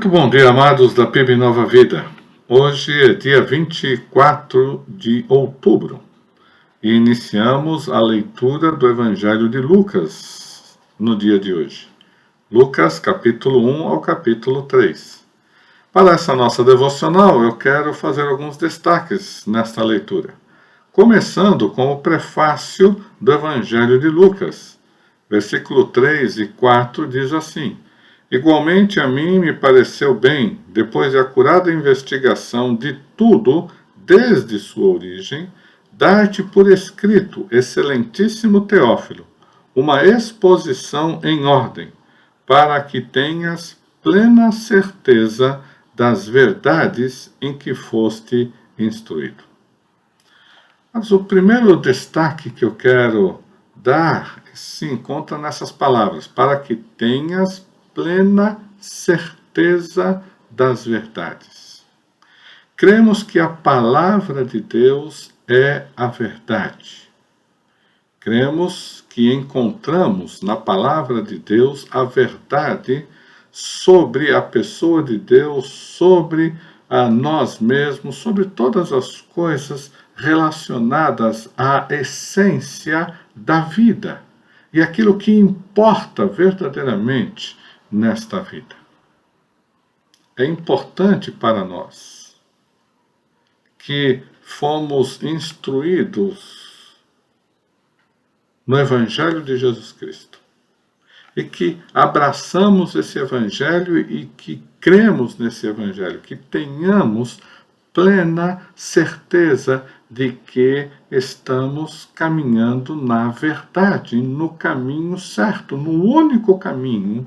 Muito bom dia, amados da PIB Nova Vida. Hoje é dia 24 de outubro e iniciamos a leitura do Evangelho de Lucas no dia de hoje. Lucas, capítulo 1 ao capítulo 3. Para essa nossa devocional, eu quero fazer alguns destaques nesta leitura. Começando com o prefácio do Evangelho de Lucas. Versículo 3 e 4 diz assim: Igualmente a mim me pareceu bem, depois de acurada investigação de tudo, desde sua origem, dar-te por escrito, excelentíssimo Teófilo, uma exposição em ordem, para que tenhas plena certeza das verdades em que foste instruído. Mas o primeiro destaque que eu quero dar se encontra nessas palavras, para que tenhas plena certeza das verdades. Cremos que a palavra de Deus é a verdade. Cremos que encontramos na palavra de Deus a verdade sobre a pessoa de Deus, sobre a nós mesmos, sobre todas as coisas relacionadas à essência da vida e aquilo que importa verdadeiramente nesta vida. É importante para nós que fomos instruídos no Evangelho de Jesus Cristo e que abraçamos esse Evangelho e que cremos nesse Evangelho, que tenhamos plena certeza de que estamos caminhando na verdade, no caminho certo, no único caminho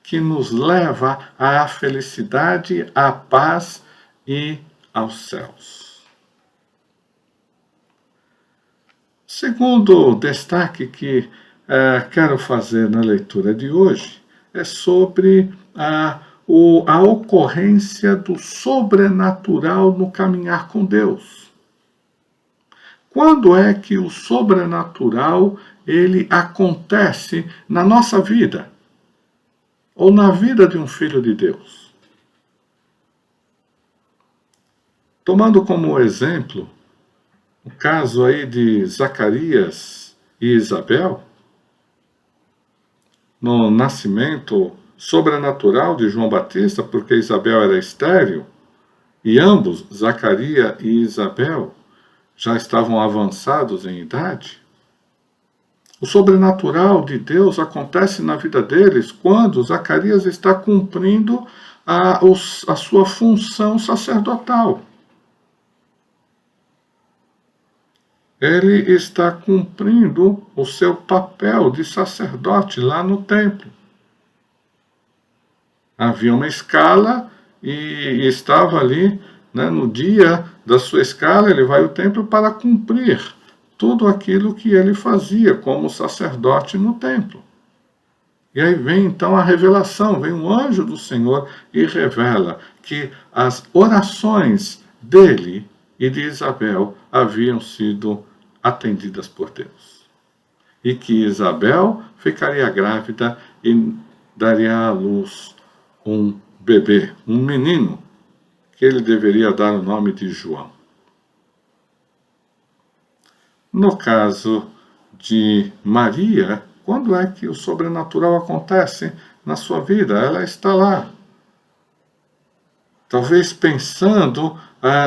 que nos leva à felicidade, à paz e aos céus. Segundo destaque que quero fazer na leitura de hoje é sobre a ocorrência do sobrenatural no caminhar com Deus. Quando é que o sobrenatural ele acontece na nossa vida? Ou na vida de um filho de Deus? Tomando como exemplo o caso aí de Zacarias e Isabel, no nascimento sobrenatural de João Batista, porque Isabel era estéril, e ambos, Zacarias e Isabel, já estavam avançados em idade. O sobrenatural de Deus acontece na vida deles quando Zacarias está cumprindo a sua função sacerdotal. Ele está cumprindo o seu papel de sacerdote lá no templo. Havia uma escala e estava ali, no dia da sua escala, ele vai ao templo para cumprir tudo aquilo que ele fazia como sacerdote no templo. E aí vem então a revelação, vem um anjo do Senhor e revela que as orações dele e de Isabel haviam sido atendidas por Deus. E que Isabel ficaria grávida e daria à luz um bebê, um menino, que ele deveria dar o nome de João. No caso de Maria, quando é que o sobrenatural acontece na sua vida? Ela está lá. Talvez pensando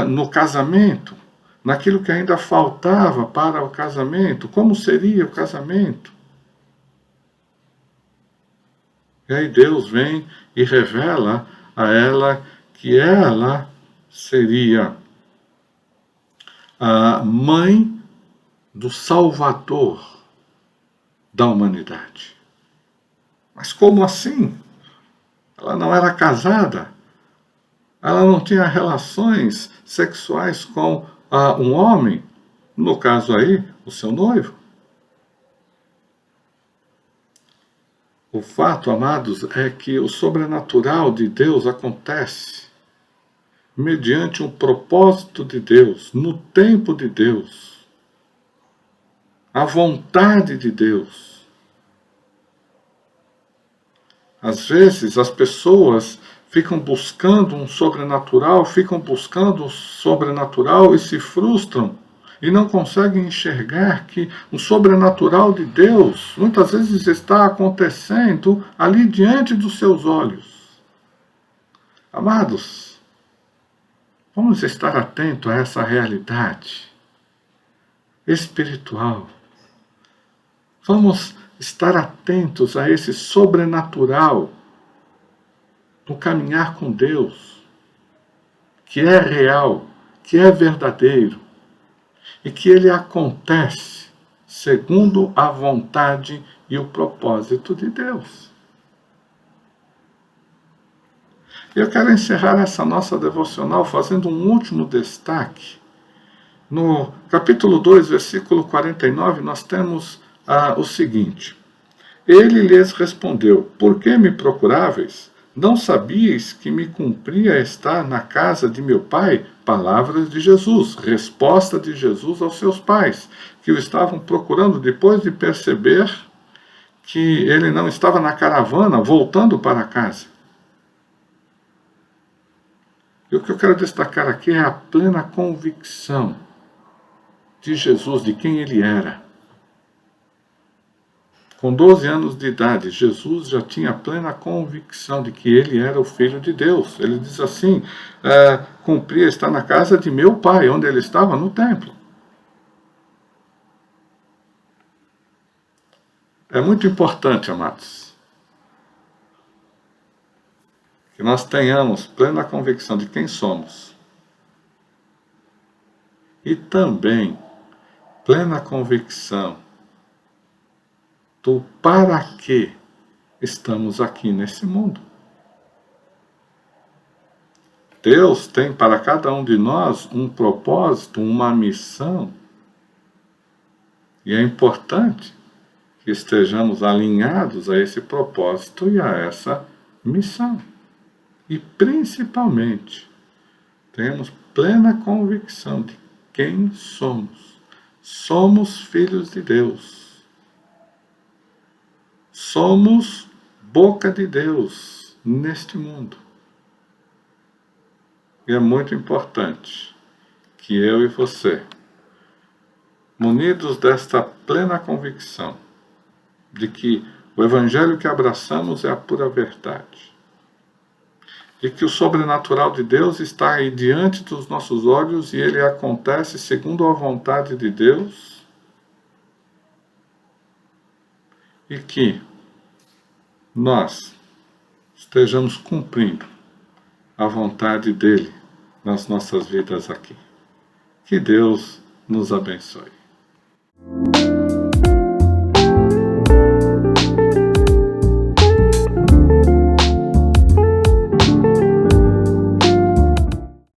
no casamento, naquilo que ainda faltava para o casamento, como seria o casamento. E aí Deus vem e revela a ela que ela seria a mãe do Salvador da humanidade. Mas como assim? Ela não era casada, ela não tinha relações sexuais com um homem, no caso aí, o seu noivo. O fato, amados, é que o sobrenatural de Deus acontece mediante um propósito de Deus, no tempo de Deus, a vontade de Deus. Às vezes as pessoas ficam buscando um sobrenatural, e se frustram e não conseguem enxergar que o sobrenatural de Deus muitas vezes está acontecendo ali diante dos seus olhos. Amados, vamos estar atentos a essa realidade espiritual. Vamos estar atentos a esse sobrenatural no caminhar com Deus, que é real, que é verdadeiro, e que ele acontece segundo a vontade e o propósito de Deus. Eu quero encerrar essa nossa devocional fazendo um último destaque. No capítulo 2, versículo 49, nós temos o seguinte: Ele lhes respondeu: Por que me procuráveis? Não sabíeis que me cumpria estar na casa de meu pai? Palavras de Jesus, resposta de Jesus aos seus pais, que o estavam procurando depois de perceber que ele não estava na caravana voltando para casa. E o que eu quero destacar aqui é a plena convicção de Jesus, de quem ele era. Com 12 anos de idade, Jesus já tinha plena convicção de que ele era o Filho de Deus. Ele diz assim: cumpria estar na casa de meu pai, onde ele estava no templo. É muito importante, amados, que nós tenhamos plena convicção de quem somos e também plena convicção do para que estamos aqui nesse mundo. Deus tem para cada um de nós um propósito, uma missão, e é importante que estejamos alinhados a esse propósito e a essa missão. E principalmente, temos plena convicção de quem somos. Somos filhos de Deus. Somos boca de Deus neste mundo. E é muito importante que eu e você, munidos desta plena convicção de que o Evangelho que abraçamos é a pura verdade, de que o sobrenatural de Deus está aí diante dos nossos olhos e ele acontece segundo a vontade de Deus, e que nós estejamos cumprindo a vontade dele nas nossas vidas aqui. Que Deus nos abençoe.